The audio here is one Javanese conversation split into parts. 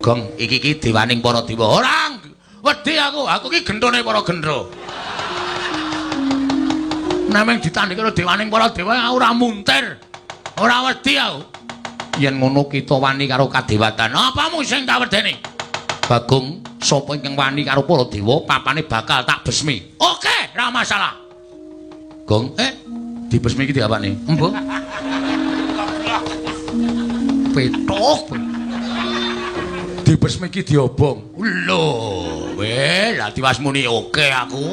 Gong iki dewaning para dewa. Ora wedi aku ki gendone para gendro. Nameng ditandhi karo dewaning para dewa ora muntir. Ora wedi aku. Yen ngono kita wani karo kadewatan. Apamu sing tak wedeni? Bagong, sapa ingkang wani karo para dewa, papane bakal tak besmi. Oke, ora masalah. Gong, dibesmi iki diapane? Embo. Petok. Dibesmi iki diobong. Lho, lah diwas muni oke aku.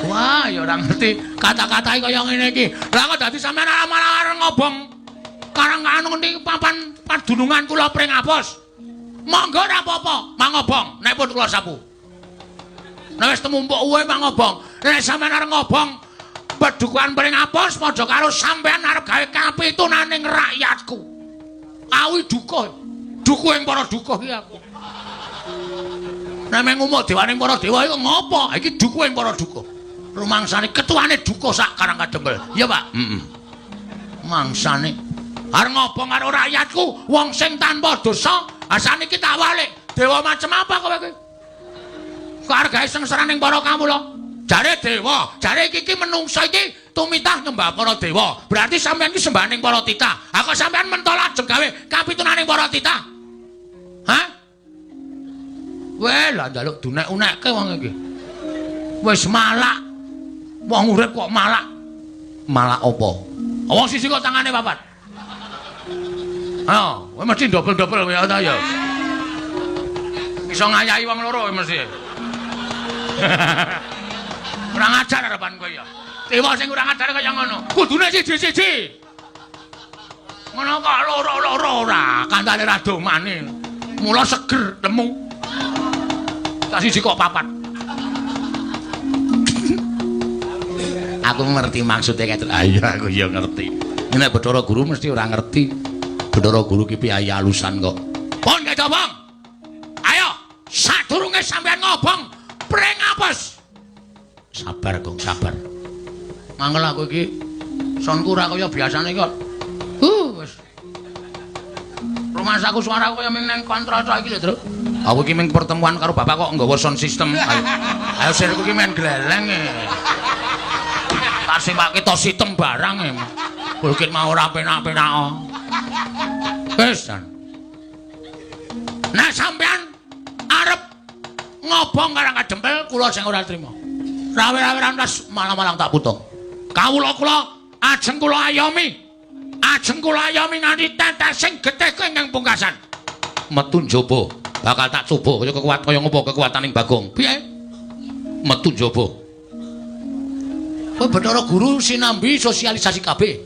Wah, ya ora ngerti kata-katae kaya ngene iki. Lah kok dadi sampean malah areng ngobong. Karang anu niki papan padunungan kula pring apus. Monggo ora apa-apa, mangobong nek pun kula sapu. Nek wis temumpuk uwe mangobong. Nek sampean arep ngobong padukuhan pring apus padha karo sampean arep gawe kapitunaning rakyatku. Awi duka. Dukuh ing para dukuh iki aku. Nek meng umuk dewaning para dewa iku ngopo? Iki dukuh ing para dukuh. Rumangsane ketuane dukuh sak Karang Kadempel. Iya, Pak? Heeh. Mangsane arep ngobong karo rakyatku, wong sing tanpa dosa. Asane iki tak walik. Dewa macem apa kowe iki? Kok arep gawe sengsaraning para kawula? Jare dewa, jare iki menungsa iki tumitah nyembah para dewa. Berarti sampean iki sembahaning para titah. Aku sampean mentol ajeng gawe kapitunaning para titah. Hah? Weh, lah njaluk dunek-unekke wong iki. Wis malak. Wong urip kok malak. Malak apa? Wong sisi kok tangane papat. Ayo, kowe mesti dobel-dobel kowe ta ya. Iso ngayahi wong loro kowe mesti. Kurang ajar arepan kowe ya. Dewa sing kurang ajar kaya ngono. Kudune siji-siji. Ngono kok loro-loro ora, kancane ra domane. Mula seger temu. Tak siji kok papat. Aku ngerti maksudnya kayak iya aku ya ngerti. Nek Bathara Guru mesti ora ngerti. Bathara Guru ki piye alusan kok. Pon kecobong. Ayo, sadurunge sampean ngobong pring apes. Sabar, Gong, sabar. Mangkel aku iki sonku ora kaya biasane kok. Wis. Rumah saku suaraku kaya ming nang kontrol iki lho, Tru. Aku iki ming pertemuan karo bapak kok nggawa sound system. Ayo sirku iki men gleleng e. Kasih pakai tos hitam barang ya, mungkin mau rapi-rapi Wes, nah sampean arep ngobong Karang Kadempel, kula sing ora trima. Rawe-rawe rantas malang-malang tak putung. Kawula ajeng kula ayomi nganti tetes sing getih ingkang pungkasan. Metu njaba, bakal tak coba kaya ngopo kekuataning Bagong. Piye? Metu njaba. Kowe Bathara Guru sinambi sosialisasi kabeh.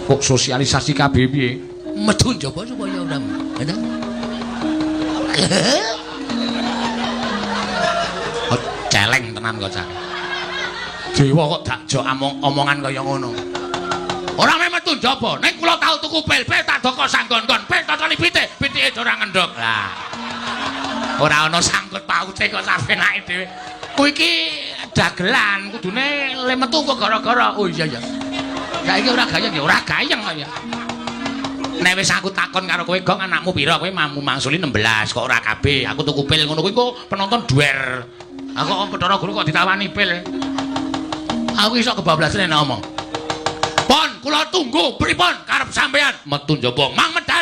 Kok sosialisasi kabeh piye? Metu njaba supaya ora. Celeng tenan kok, Cak. Dewa kok dak jok omongan kaya ngono. Ora metu njaba, nek kula tau tuku pil tak doko sanggon-gon, pil totoni pitike ora ngendhok. Lah. Ora ana sangkut paute kok sapenake dhewe. Kowe iki dagelan kudune le metu kok gara-gara. Oh iya ya. Saiki ora gayeng ya, ora gayeng kok ya. Nek wis aku takon karo kowe, Gong, anakmu pira? Kowe mampu mangsuli 16 kok ora kabeh. Aku tuku pil ngono kuwi kok penonton duer. Aku kok Bathara Guru kok ditawani pil. Aku iso kebablasan nek ngomong. Pon, kula tunggu pripun karep sampean? Metu njaba. Mang medal